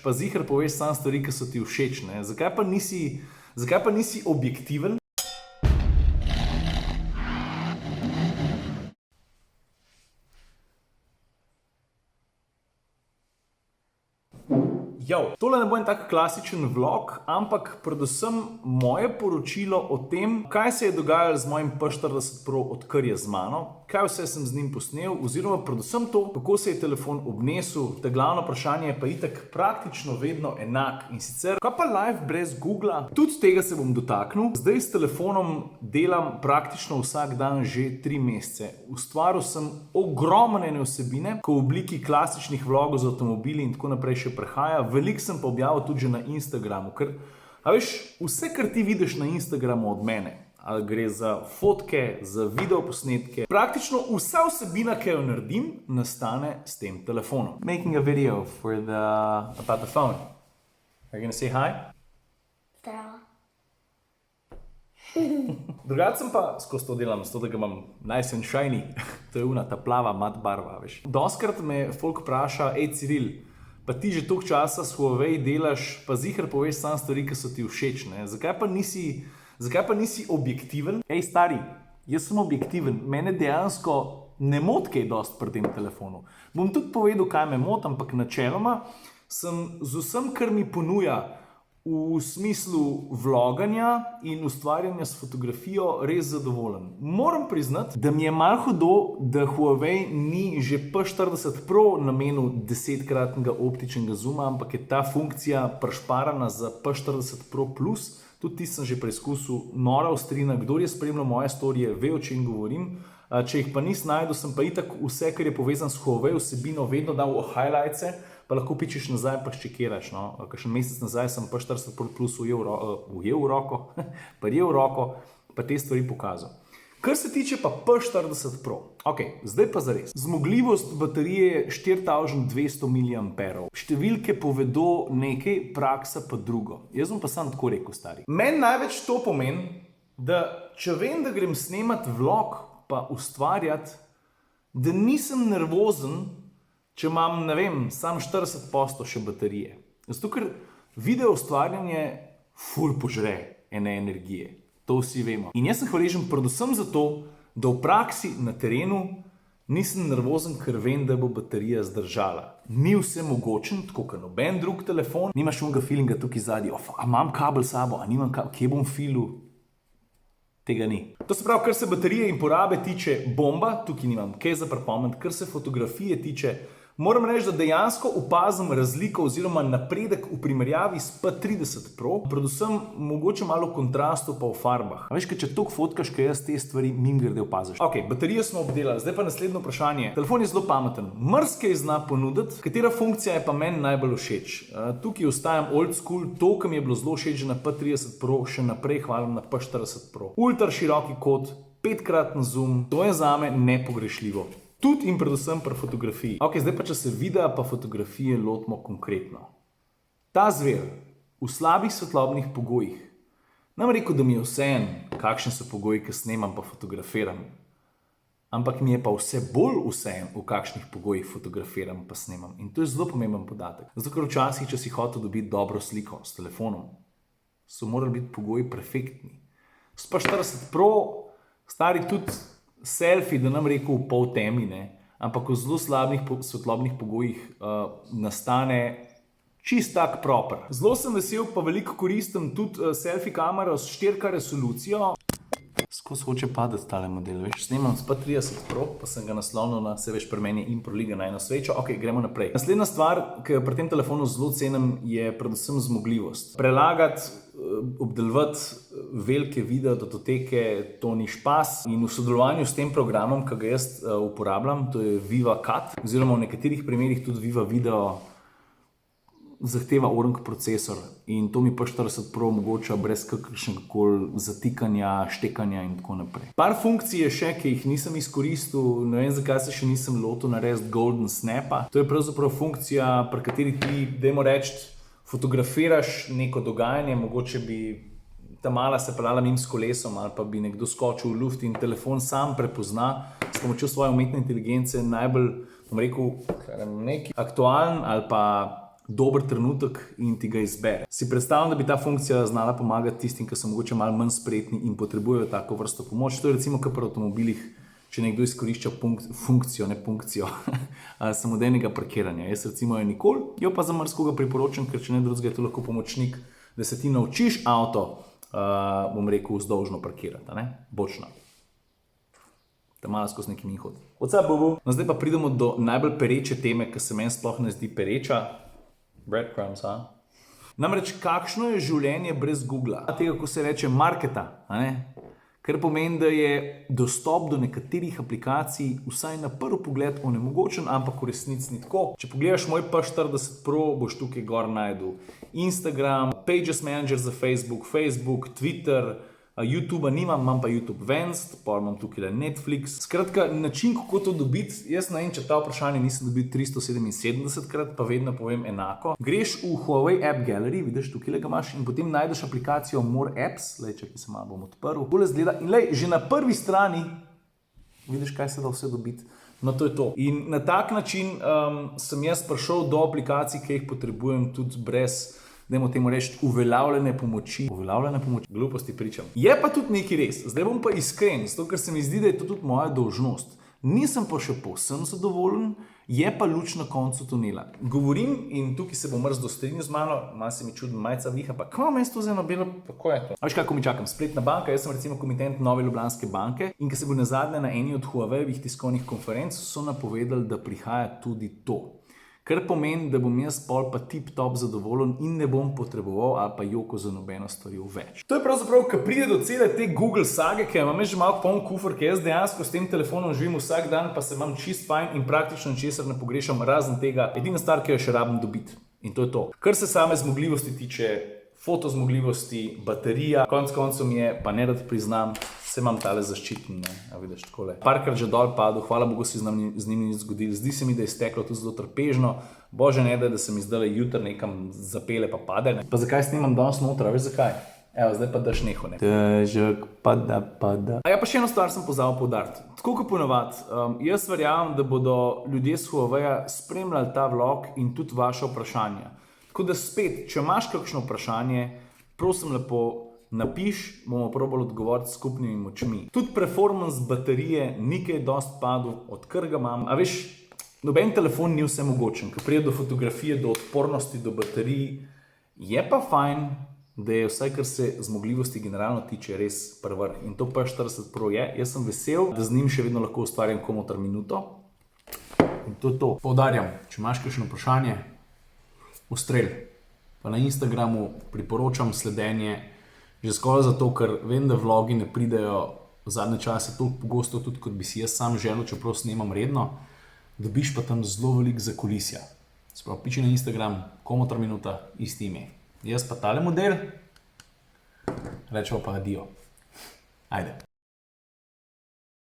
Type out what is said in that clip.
pa ziher poveš samo stvari, ki so ti všeč. Ne? Zakaj pa nisi objektiven? Tole ne bo en tak klasičen vlog, ampak predvsem moje poročilo o tem, kaj se je dogajalo z mojim P40 Pro, odkar je z mano, kaj vse sem z njim posnel, oziroma predvsem to, kako se je telefon obnesel. Te glavno vprašanje je pa itak praktično vedno enak. In sicer, kaj pa live brez Googla? Tudi tega se bom dotaknil. Zdaj s telefonom delam praktično vsak dan že 3 mesece. Ustvaril sem ogromne vsebine, ko v obliki klasičnih vlogov z avtomobili in tako naprej še prehaja. Veliko sem pa objavil tudi že na Instagramu, ker, a veš, vse, kar ti vidiš na Instagramu od mene, ali gre za fotke, za videoposnetke, praktično vsa vsebina, ki jo naredim, nastane s tem telefonom. Making a video about the phone. Are you gonna say hi? Da. Drugače sem pa skozi to delam, zato da ga imam nice and shiny. To je ta plava mat barva, veš. Doskrat me folk vpraša, Ciril, pa ti že toliko časa s Huawei delaš, pa ziher poveš samo stvari, ki so ti všeč, ne? Zakaj pa nisi objektiven? Stari, jaz sem objektiven. Mene dejansko ne moti kaj dosti pri tem telefonu. Bom tudi povedal, kaj me moti, ampak načeloma sem z vsem, kar mi ponuja v smislu vloganja in ustvarjanja s fotografijo res zadovoljen. Moram priznati, da mi je malo hudo, da Huawei ni že P40 Pro namenil 10-kratnega optičnega zooma, ampak je ta funkcija prešparana za P40 Pro Plus. Tudi ti sem že preizkusil, nora ostrina. Kdor je spremljal moje storije, ve, o čem govorim. Če jih pa nisem našel, sem pa itak vse, kar je povezan s Huawei vsebino, vedno dal v highlights, pa lahko pičeš nazaj, pa ščekiraš. No? Kakšen mesec nazaj sem P40 Pro Plus ujel v roko, pa te stvari pokazal. Kar se tiče pa P40 Pro, zdaj pa zares. Zmogljivost baterije je 4200 mAh. Številke povedo nekaj, praksa pa drugo. Jaz bom pa sam tako rekel, stari. Meni največ to pomeni, da če vem, da grem snemat vlog pa ustvarjati, da nisem nervozen, če imam, ne vem, sam 40% še baterije. Zato, ker video ustvarjanje ful požre ene energije. To vsi vemo. In jaz sem hvaležen predvsem zato, da v praksi na terenu nisem nervozen, ker vem, da bo baterija zdržala. Ni vse mogočen, tako kot noben drug telefon. Nimaš unega feelinga tukaj zadnji, a imam kabel s sabo, a nimam kabel, kje bom filil? Tega ni. To se pravi, kar se baterije in porabe tiče, bomba, tukaj nimam kaj za pripomniti, kar se fotografije tiče, moram reči, da dejansko opazim razliko oziroma napredek v primerjavi s P30 Pro, predvsem mogoče malo kontrastu pa v farbah. A veš, če toliko fotkaš, kaj jaz te stvari mimogrede opaziš. Baterijo smo obdelali, zdaj pa naslednjo vprašanje. Telefon je zelo pameten, marsikaj zna ponuditi, katera funkcija je pa meni najbolj všeč. Tukaj ostajam old school, to, kar mi je bilo zelo všeč že na P30 Pro, še naprej hvalim na P40 Pro. Ultra široki kot, 5-kraten zoom, to je zame nepogrešljivo. Tudi in predvsem pri fotografiji. Zdaj pa, če se videa pa fotografije lotimo konkretno. Ta zver v slabih svetlobnih pogojih, nam rekel, da mi je vseeno, kakšni so pogoji, ki snemam pa fotografiram. Ampak mi je pa vse bolj vseeno, v kakšnih pogojih fotografiram pa snemam. In to je zelo pomemben podatek. Zato, ker včasih, če si hotel dobiti dobro sliko s telefonom, so morali biti pogoji perfektni. S P40 Pro, stari tudi selfie, da nam rekel v pol temi, ampak v zelo slabih svetlobnih pogojih nastane čist tak proper. Zelo sem vesel, pa veliko koristim tudi selfie kamero s 4K resolucijo. Skozi hoče padati tale model, veš, snemam s P30 Pro, pa sem ga naslovil na, se veš, pri meni Improliga na eno svečo. Gremo naprej. Naslednja stvar, ki jo pri tem telefonu zelo cenim, je predvsem zmogljivost. Prelagati, obdelovati velike video datoteke, to ni špas. In v sodelovanju s tem programom, ki ga jaz uporabljam, to je Viva Cut, oziroma v nekaterih primerih tudi Viva Video, zahteva orang procesor in to mi P40 Pro omogoča brez kakršnega koli zatikanja, štekanja in tako naprej. Par funkcij je še, ki jih nisem izkoristil, ne vem, zakaj se še nisem lotil narediti Golden Snapa. To je pravzaprav funkcija, pri kateri ti, dajmo reči, fotografiraš neko dogajanje, mogoče bi ta mala se pelala mimo s kolesom ali pa bi nekdo skočil v luft in telefon sam prepozna s pomočjo svoje umetne inteligence najbolj, bom rekel, neki aktualen ali pa dober trenutek in ti ga izbere. Si predstavljam, da bi ta funkcija znala pomagati tistim, ki so mogoče malo manj spretni in potrebujejo tako vrsto pomoč. To je recimo kar pri avtomobilih, če nekdo izkorišča funkcijo samodejnega parkiranja. Jaz recimo jo nikoli, jo pa za marsikoga priporočam, ker če ne drugega je to lahko pomočnik, da se ti naučiš avto, bom rekel, vzdolžno parkirati, ne? Bočno. Da malo skozi neki njihod. What's up, bubu? No, zdaj pa pridemo do najbolj pereče teme, ki se meni sploh ne zdi pereča. Breadcrumbs, Namreč, kakšno je življenje brez Googla? Tega, ko se reče marketa, kar pomeni, da je dostop do nekaterih aplikacij vsaj na prvi pogled onemogočen, ampak v resnici ni tako. Če pogledaš moj P40 Pro, boš tukaj gor najdel Instagram, Pages Manager za Facebook, Twitter, YouTube nimam, imam pa YouTube Vanced, pa imam tukaj Netflix. Skratka, način, kako to dobiti, jaz ne vem, če ta vprašanje nisem dobil 377 krat, pa vedno povem enako. Greš v Huawei App Gallery, vidiš, tukaj ga imaš in potem najdeš aplikacijo More Apps, če se malo bom odprl. Tole zgleda in že na prvi strani vidiš, kaj se da vse dobiti. No, to je to. In na tak način sem jaz prišel do aplikacij, ki jih potrebujem tudi brez, dajmo temu reči, uveljavljene pomoči. Uveljavljene pomoči, gluposti pričam. Je pa tudi nekaj res. Zdaj bom pa iskren, zato ker se mi zdi, da je to tudi moja dolžnost. Nisem pa še povsem zadovoljen, je pa luč na koncu tunela. Govorim in tukaj se bom mrzdo strinjal z mano, malo se mi čudno majca viha, pa kaj imam to za eno belo, kako je to? A veš, kako mi čakam? Spletna banka, jaz sem recimo komitent Nove Ljubljanske banke in ko se bo nazadnje na eni od Huawei-evih tiskovnih konferenc, so napovedali, da prihaja tudi to. Kar pomeni, da bom jaz pol pa tip-top zadovoljen in ne bom potreboval ali pa joko za nobeno stvarjo več. To je pravzaprav, ko pride do cele te Google sage, ki imam že malo poln kufer, ki jaz dejansko s tem telefonom živim vsak dan, pa se imam čist fajn in praktično česar ne pogrešam, razen tega, edina stvar, ki jo še rabim dobiti. In to je to. Kar se same zmogljivosti tiče, fotozmogljivosti, baterija, konec koncem je, pa ne rad priznam, se imam tale zaščiten, a vidiš takole. Parkrat že dol padel, hvala Bogu si z njim nič zgodil. Zdi se mi, da je steklo tudi zelo trpežno. Bože ne da se mi zdaj jutri nekam zapele pa pade. Ne? Pa zakaj snimam danes noter, veš zakaj? Evo, zdaj pa daš neho, ne? Težek pada. A ja, pa še eno stvar sem pozabil poudariti. Tako kot ponavadi, jaz verjamem, da bodo ljudje s Huawei-ja spremljali ta vlog in tudi vaše vprašanja. Tako da spet, če imaš kakšno vprašanje, prosim lepo, napiš, bomo probali odgovoriti s skupnimi močmi. Tudi performance baterije ni kaj dosti padel, odkar ga imam. A veš, noben telefon ni vse mogočen, ko pride do fotografije, do odpornosti, do baterij. Je pa fajn, da je vsaj, kar se zmogljivosti generalno tiče, res prvrh. In to P40 Pro je. Jaz sem vesel, da z njim še vedno lahko ustvarjam komotar minuto. In to je to. Poudarjam, če imaš kakšno vprašanje, ustrel. Pa na Instagramu priporočam sledenje, že skoraj zato, ker vem, da vlogi ne pridejo v zadnje čase toliko pogosto, tudi kot bi si jaz sam želel, čeprav snemam redno, dobiš pa tam zelo veliko zakulisja. Sprav, piči na Instagram, komotar minuta, isti ime. Jaz pa tale model, rečemo pa adijo. Ajde.